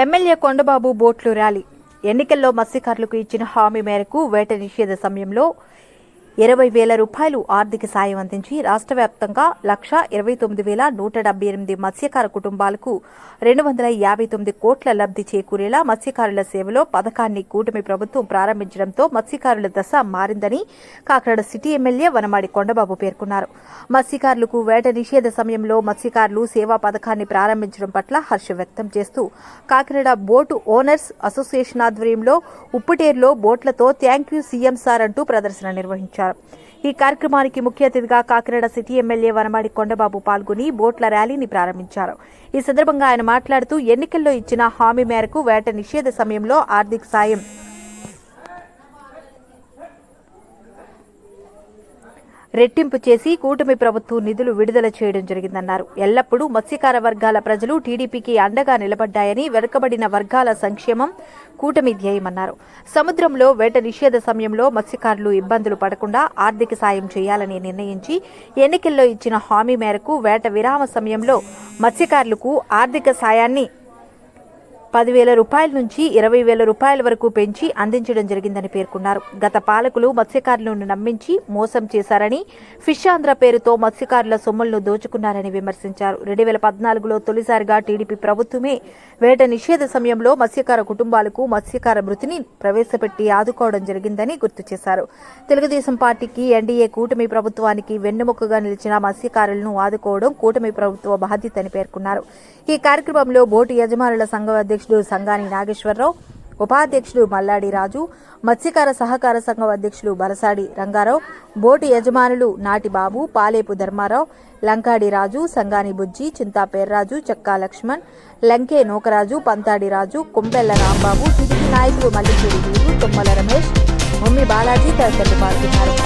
MLA Kondababu బోట్లు rally. ఎన్నికల్లో మత్స్యకారులకు ఇచ్చిన హామీ మేరకు వేట నిషేధ సమయంలో 20,000 రూపాయలు ఆర్థిక సాయం అందించి రాష్ట్ర వ్యాప్తంగా 1,29,178 మత్స్యకార కుటుంబాలకు 259 కోట్ల లబ్ధి చేకూరేలా మత్స్యకారుల సేవలో పథకాన్ని కూటమి ప్రభుత్వం ప్రారంభించడంతో మత్స్యకారుల దశ మారిందని కాకినాడ సిటీ ఎమ్మెల్యే వనమాడి కొండబాబు పేర్కొన్నారు. మత్స్యకారులకు వేట నిషేధ సమయంలో మత్స్యకారులు సేవా పథకాన్ని ప్రారంభించడం పట్ల హర్షం వ్యక్తం చేస్తూ కాకినాడ బోటు ఓనర్స్ అసోసియేషన్ ఆధ్వర్యంలో ఉప్పుటేరులో బోట్లతో థ్యాంక్ యూ సీఎం సార్ అంటూ ప్రదర్శన నిర్వహించారు. ఈ కార్యక్రమానికి ముఖ్య అతిథిగా కాకినాడ సిటీ ఎమ్మెల్యే వనమాడి కొండబాబు పాల్గొని బోట్ల ర్యాలీని ప్రారంభించారు. ఈ సందర్భంగా ఆయన మాట్లాడుతూ ఎన్నికల్లో ఇచ్చిన హామీ మేరకు వేట నిషేధ సమయంలో ఆర్థిక సాయం రెట్టింపు చేసి కూటమి ప్రభుత్వం నిధులు విడుదల చేయడం జరిగిందన్నారు. ఎల్లప్పుడూ మత్స్యకార వర్గాల ప్రజలు టీడీపీకి అండగా నిలబడ్డాయని, వెనుకబడిన వర్గాల సంక్షేమం కూటమి ధ్యేయమన్నారు. సముద్రంలో వేట నిషేధ సమయంలో మత్స్యకారులు ఇబ్బందులు పడకుండా ఆర్థిక సాయం చేయాలని నిర్ణయించి ఎన్నికల్లో ఇచ్చిన హామీ మేరకు వేట విరామ సమయంలో మత్స్యకారులకు ఆర్థిక సాయాన్ని 10,000 రూపాయల నుంచి 20,000 రూపాయల వరకు పెంచి అందించడం జరిగిందని పేర్కొన్నారు. గత పాలకులు మత్స్యకారులను నమ్మించి మోసం చేశారని, ఫిష్ ఆంధ్ర పేరుతో మత్స్యకారుల సొమ్ములను దోచుకున్నారని విమర్శించారు. 2014లో తొలిసారిగా టీడీపీ ప్రభుత్వమే వేట నిషేధ సమయంలో మత్స్యకార కుటుంబాలకు మత్స్యకార వృత్తిని ప్రవేశపెట్టి ఆదుకోవడం జరిగిందని గుర్తు చేశారు. తెలుగుదేశం పార్టీకి, ఎన్డీఏ కూటమి ప్రభుత్వానికి వెన్నెముకగా నిలిచిన మత్స్యకారులను ఆదుకోవడం కూటమి ప్రభుత్వ బాధ్యతని పేర్కొన్నారు. ఈ కార్యక్రమంలో బోటు యజమానుల సంఘం అధ్యక్షుడు సంగాని నాగేశ్వరరావు, ఉపాధ్యక్షుడు మల్లాడి రాజు, మత్స్యకార సహకార సంఘం అధ్యక్షులు బరసాడి రంగారావు, బోటు యజమానులు నాటిబాబు, పాలేపు ధర్మారావు, లంకాడి రాజు, సంగాని బుజ్జి, చింతా పేర్రాజు, చక్కా లక్ష్మణ్, లంకే నూకరాజు, పంతాడి రాజు, కుంపెల్ల రాంబాబు, టీడీపీ నాయకులు మల్లిపూడి వీరు, తుమ్మల రమేష్, మమ్మి బాలాజీ తదితరులు పాల్గొన్నారు.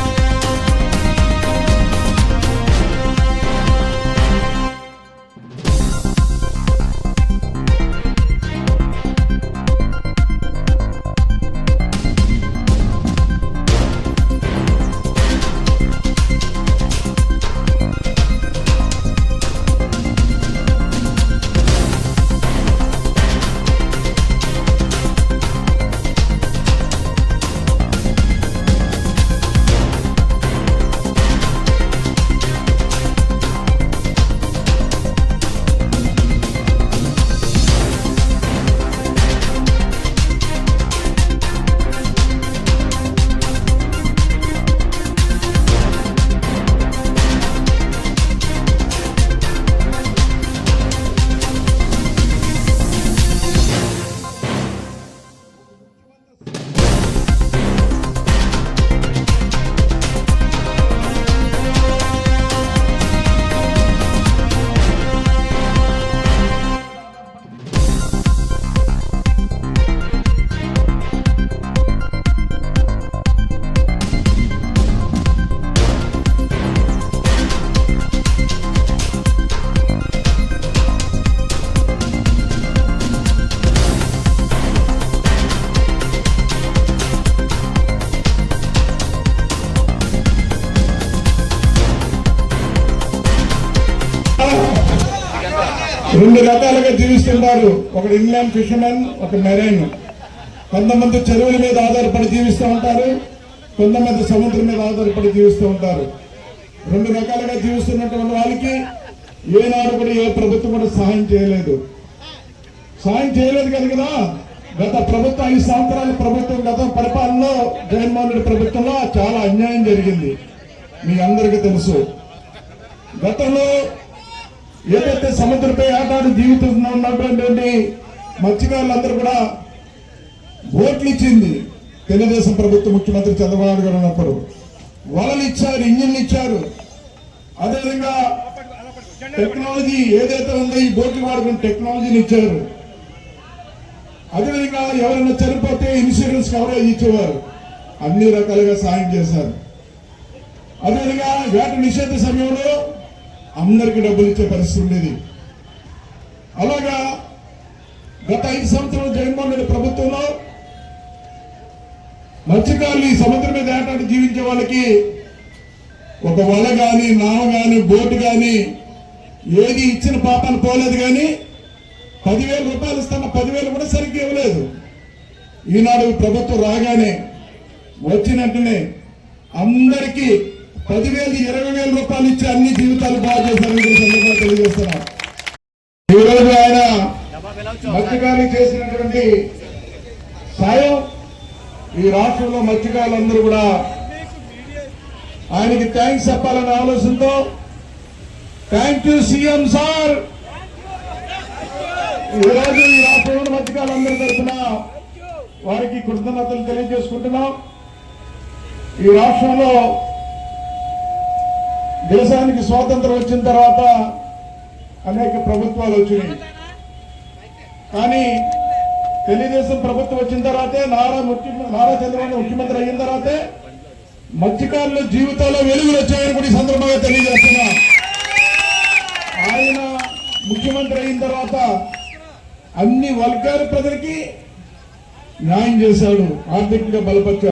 రెండు రకాలుగా జీవిస్తుంటారు. ఒకటి ఇన్లాండ్ ఫిషర్మెన్, ఒక మెరైన్. కొంతమంది చెరువుల మీద ఆధారపడి జీవిస్తూ ఉంటారు, కొంతమంది సముద్రం మీద ఆధారపడి జీవిస్తూ ఉంటారు. రెండు రకాలుగా జీవిస్తున్నటువంటి వాళ్ళకి ఏనాడు కూడా ఏ ప్రభుత్వం కూడా సహాయం చేయలేదు కదా. గత ప్రభుత్వం 5 సంవత్సరాల ప్రభుత్వం, గత పరిపాలనలో జగన్మోహన్ రెడ్డి ప్రభుత్వంలో చాలా అన్యాయం జరిగింది, మీ అందరికీ తెలుసు. గతంలో ఏదైతే సముద్రపై ఆటాడు జీవితంలో ఉన్నటువంటి మత్స్యకారులందరూ కూడా బోట్లు ఇచ్చింది తెలుగుదేశం ప్రభుత్వం, ముఖ్యమంత్రి చంద్రబాబు గారు ఉన్నప్పుడు. వలలు ఇచ్చారు, ఇంజిన్లు ఇచ్చారు. అదేవిధంగా టెక్నాలజీ ఏదైతే ఉందో ఈ బోట్లు వాడుకున్న టెక్నాలజీని ఇచ్చారు. అదేవిధంగా ఎవరైనా చనిపోతే ఇన్సూరెన్స్ కవరేజ్ ఇచ్చేవారు. అన్ని రకాలుగా సాయం చేశారు. అదేవిధంగా వేట నిషేధ సమయంలో అందరికీ డబ్బులు ఇచ్చే పరిస్థితి ఉండేది. అలాగా గత 5 సంవత్సరాలు జగన్మోహన్ రెడ్డి ప్రభుత్వంలో మత్స్యకారులు ఈ సముద్రం మీద ఏటాటి జీవించే వాళ్ళకి ఒక వల కానీ, నావ కానీ, బోటు కానీ ఏది ఇచ్చిన పాపాలు పోలేదు. కానీ 10,000 రూపాయలు ఇస్తున్న 10,000 కూడా సరిగ్గా ఇవ్వలేదు. ఈనాడు ప్రభుత్వం రాగానే వచ్చిన వెంటనే అందరికీ 10,000, 20,000 రూపాయలు ఇచ్చి అన్ని జీవితాలు బాగు చేశారని కూడా సందర్భంగా తెలియజేస్తున్నారు. ఈరోజు ఆయన మత్స్యకారులకు చేసినటువంటి సాయం ఈ రాష్ట్రంలో మత్స్యకారులందరూ కూడా ఆయనకి థ్యాంక్స్ చెప్పాలనే ఆలోచనతో థ్యాంక్ యూ సీఎం సార్. ఈరోజు ఈ రాష్ట్రంలో మత్స్యకారులందరి తరఫున వారికి కృతజ్ఞతలు తెలియజేసుకుంటున్నాం. ఈ రాష్ట్రంలో దేశానికి స్వాతంత్రం వచ్చిన తర్వాత అనేక ప్రభుత్వాలు వచ్చినాయి. కానీ తెలుగుదేశం ప్రభుత్వం వచ్చిన తర్వాతే నారా చంద్రబాబు ముఖ్యమంత్రి అయిన తర్వాతే మత్స్యకారుల జీవితాల్లో వెలుగులు వచ్చాయని కూడా ఈ సందర్భంగా తెలియజేస్తున్నా. ఆయన ముఖ్యమంత్రి అయిన తర్వాత అన్ని వర్గాల ప్రజలకి న్యాయం చేశాడు, ఆర్థికంగా బలపరిచాడు.